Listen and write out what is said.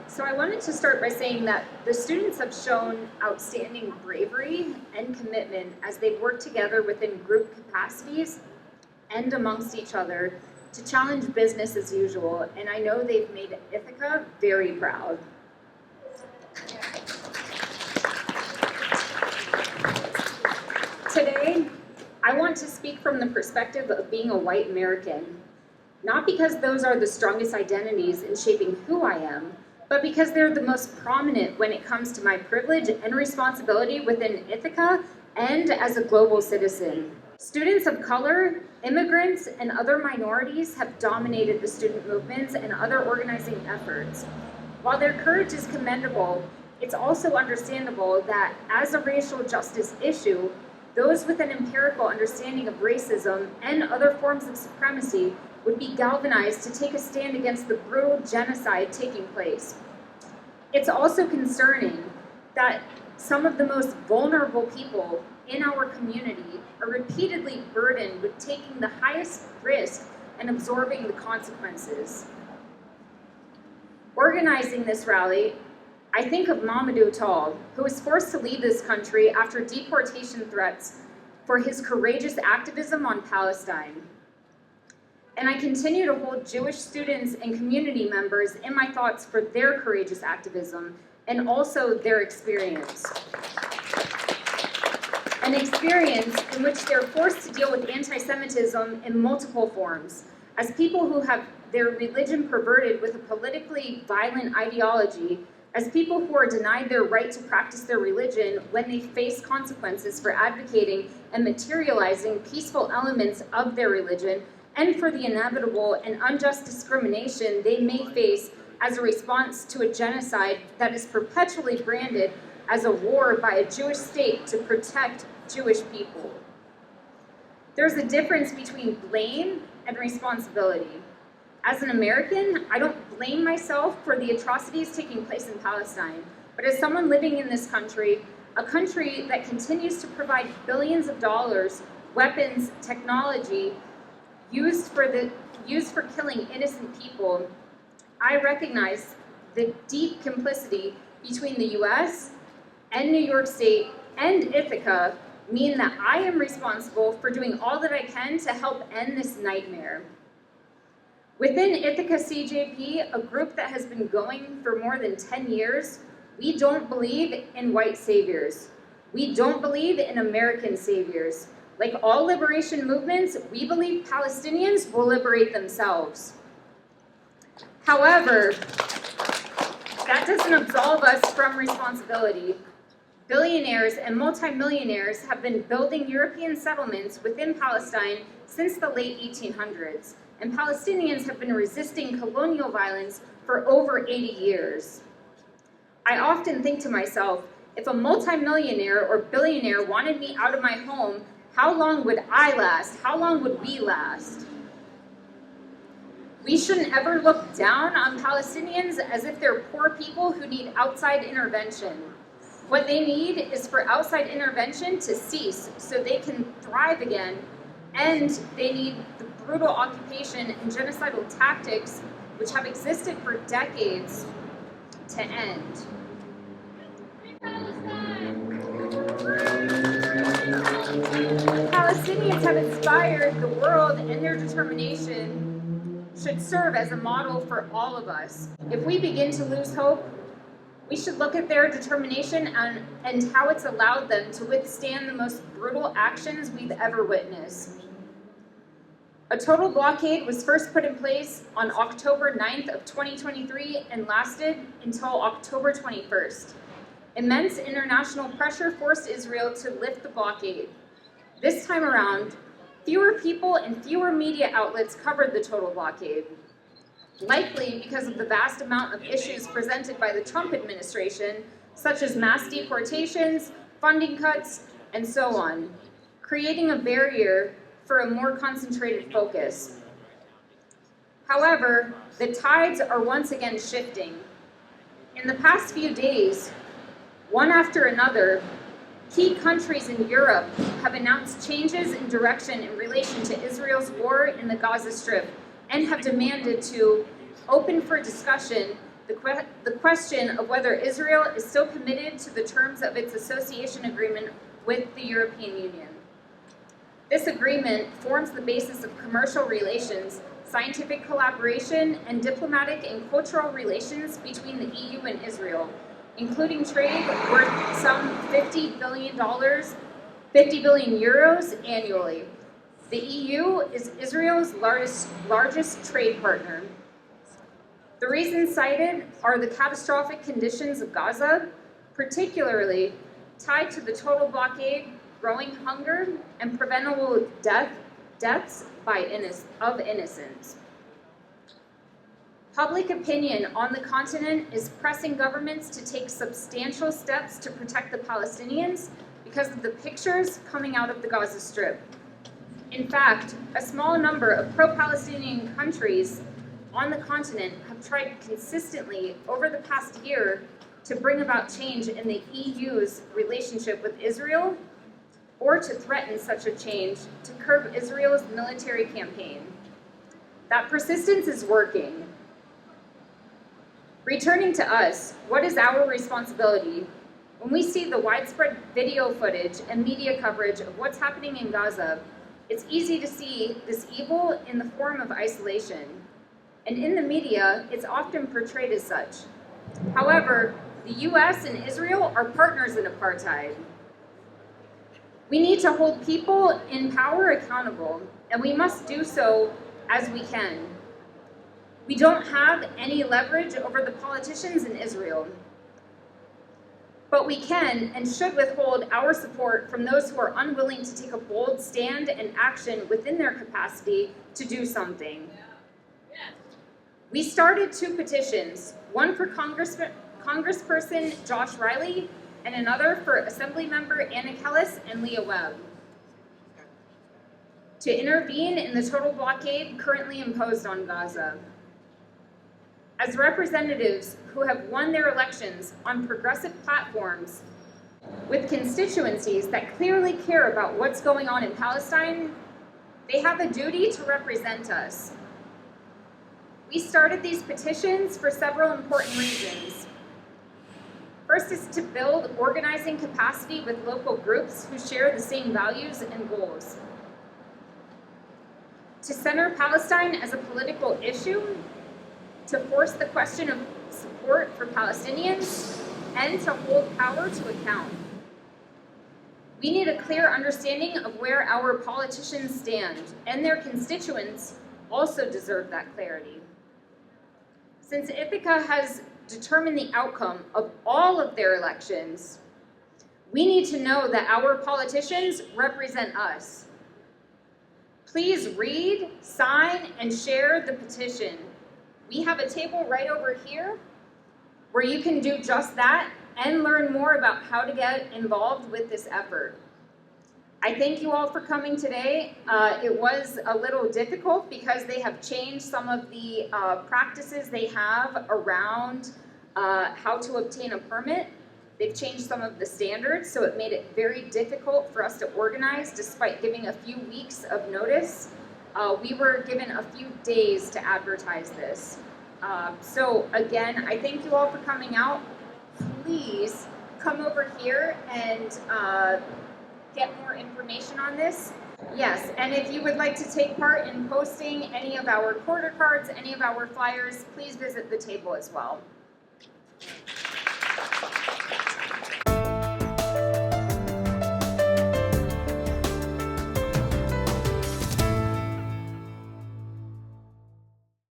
So I wanted to start by saying that the students have shown outstanding bravery and commitment as they've worked together within group capacities and amongst each other to challenge business as usual, and I know they've made Ithaca very proud. Today, I want to speak from the perspective of being a white American, not because those are the strongest identities in shaping who I am, but because they're the most prominent when it comes to my privilege and responsibility within Ithaca and as a global citizen. Students of color, immigrants, and other minorities have dominated the student movements and other organizing efforts. While their courage is commendable, it's also understandable that as a racial justice issue, those with an empirical understanding of racism and other forms of supremacy would be galvanized to take a stand against the brutal genocide taking place. It's also concerning that some of the most vulnerable people in our community are repeatedly burdened with taking the highest risk and absorbing the consequences. Organizing this rally, I think of Mamadou Tall, who was forced to leave this country after deportation threats for his courageous activism on Palestine. And I continue to hold Jewish students and community members in my thoughts for their courageous activism and also their experience. An experience in which they're forced to deal with anti-Semitism in multiple forms, as people who have their religion perverted with a politically violent ideology, as people who are denied their right to practice their religion when they face consequences for advocating and materializing peaceful elements of their religion, and for the inevitable and unjust discrimination they may face as a response to a genocide that is perpetually branded as a war by a Jewish state to protect Jewish people. There's a difference between blame and responsibility. As an American, I don't blame myself for the atrocities taking place in Palestine, but as someone living in this country, a country that continues to provide billions of dollars, weapons, technology, used for killing innocent people, I recognize the deep complicity between the US and New York State and Ithaca mean that I am responsible for doing all that I can to help end this nightmare. Within Ithaca CJP, a group that has been going for more than 10 years, we don't believe in white saviors. We don't believe in American saviors. Like all liberation movements, we believe Palestinians will liberate themselves. However, that doesn't absolve us from responsibility. Billionaires and multimillionaires have been building European settlements within Palestine since the late 1800s, and Palestinians have been resisting colonial violence for over 80 years. I often think to myself, if a multimillionaire or billionaire wanted me out of my home, how long would I last? How long would we last? We shouldn't ever look down on Palestinians as if they're poor people who need outside intervention. What they need is for outside intervention to cease so they can thrive again, and they need the brutal occupation and genocidal tactics which have existed for decades to end. Palestinians have inspired the world, and their determination should serve as a model for all of us. If we begin to lose hope, we should look at their determination and how it's allowed them to withstand the most brutal actions we've ever witnessed. A total blockade was first put in place on October 9th of 2023 and lasted until October 21st. Immense international pressure forced Israel to lift the blockade. This time around, fewer people and fewer media outlets covered the total blockade, likely because of the vast amount of issues presented by the Trump administration, such as mass deportations, funding cuts, and so on, creating a barrier for a more concentrated focus. However, the tides are once again shifting. In the past few days, one after another, key countries in Europe have announced changes in direction in relation to Israel's war in the Gaza Strip and have demanded to open for discussion the question of whether Israel is still committed to the terms of its association agreement with the European Union. This agreement forms the basis of commercial relations, scientific collaboration, and diplomatic and cultural relations between the EU and Israel, including trade worth some $50 billion annually. The EU is Israel's largest trade partner. The reasons cited are the catastrophic conditions of Gaza, particularly tied to the total blockade, growing hunger, and preventable deaths of innocents. Public opinion on the continent is pressing governments to take substantial steps to protect the Palestinians because of the pictures coming out of the Gaza Strip. In fact, a small number of pro-Palestinian countries on the continent have tried consistently over the past year to bring about change in the EU's relationship with Israel, or to threaten such a change to curb Israel's military campaign. That persistence is working. Returning to us, what is our responsibility? When we see the widespread video footage and media coverage of what's happening in Gaza, it's easy to see this evil in the form of isolation. And in the media, it's often portrayed as such. However, the US and Israel are partners in apartheid. We need to hold people in power accountable, and we must do so as we can. We don't have any leverage over the politicians in Israel, but we can and should withhold our support from those who are unwilling to take a bold stand and action within their capacity to do something. We started 2 petitions, one for Congressperson Josh Riley and another for Assemblymember Anna Kelles and Leah Webb, to intervene in the total blockade currently imposed on Gaza. As representatives who have won their elections on progressive platforms with constituencies that clearly care about what's going on in Palestine, they have a duty to represent us. We started these petitions for several important reasons. First is to build organizing capacity with local groups who share the same values and goals. To center Palestine as a political issue, to force the question of support for Palestinians, and to hold power to account. We need a clear understanding of where our politicians stand, and their constituents also deserve that clarity. Since Ithaca has determined the outcome of all of their elections, we need to know that our politicians represent us. Please read, sign, and share the petition. We have a table right over here where you can do just that and learn more about how to get involved with this effort. I thank you all for coming today. It was a little difficult because they have changed some of the practices they have around how to obtain a permit. They've changed some of the standards, so it made it very difficult for us to organize despite giving a few weeks of notice. We were given a few days to advertise this. So again, I thank you all for coming out. Please come over here and get more information on this. Yes, and if you would like to take part in posting any of our quarter cards, any of our flyers, please visit the table as well.